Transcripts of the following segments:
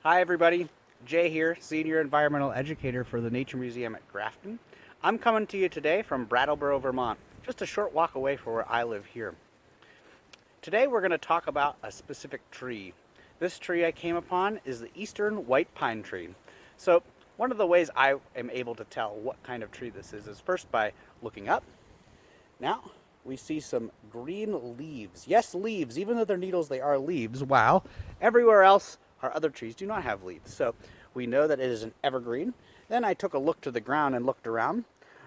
Hi everybody, Jay here, Senior Environmental Educator for the Nature Museum at Grafton. I'm coming to you today from Brattleboro, Vermont, just a short walk away from where I live here. Today we're going to talk about a specific tree. This tree I came upon is the Eastern White Pine Tree. So one of the ways I am able to tell what kind of tree this is first by looking up. Now we see some green leaves. Yes, leaves, even though they're needles, they are leaves. Wow. Everywhere else, our other trees do not have leaves. So we know that it is an evergreen. Then I took a look to the ground and looked around.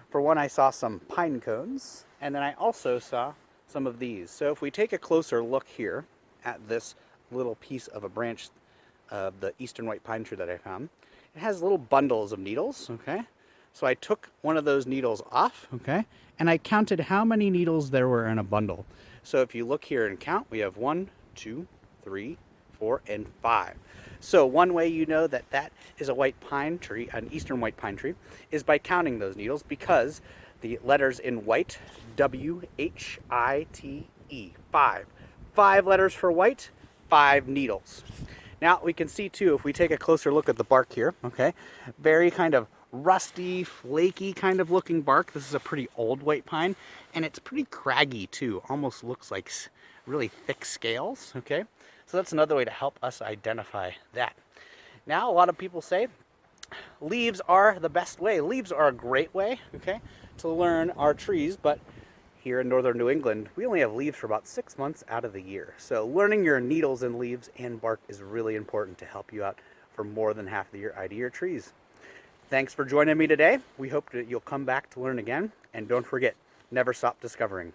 For one, I saw some pine cones, and then I also saw some of these. So if we take a closer look here at this little piece of a branch of the Eastern White Pine Tree that I found, it has little bundles of needles, okay? So I took one of those needles off, okay, and I counted how many needles there were in a bundle. So if you look here and count, we have 1, 2, 3, 4, and 5. So one way you know that that is a white pine tree, an eastern white pine tree, is by counting those needles because the letters in white, W-H-I-T-E, 5. 5 letters for white, 5 needles. Now we can see too, if we take a closer look at the bark here, okay, very kind of rusty, flaky kind of looking bark. This is a pretty old white pine, and it's pretty craggy too. Almost looks like really thick scales, okay? So that's another way to help us identify that. Now, a lot of people say leaves are the best way. Leaves are a great way, okay, to learn our trees, but here in northern New England, we only have leaves for about 6 months out of the year. So learning your needles and leaves and bark is really important to help you out for more than half the year out of your trees. Thanks for joining me today. We hope that you'll come back to learn again. And don't forget, never stop discovering.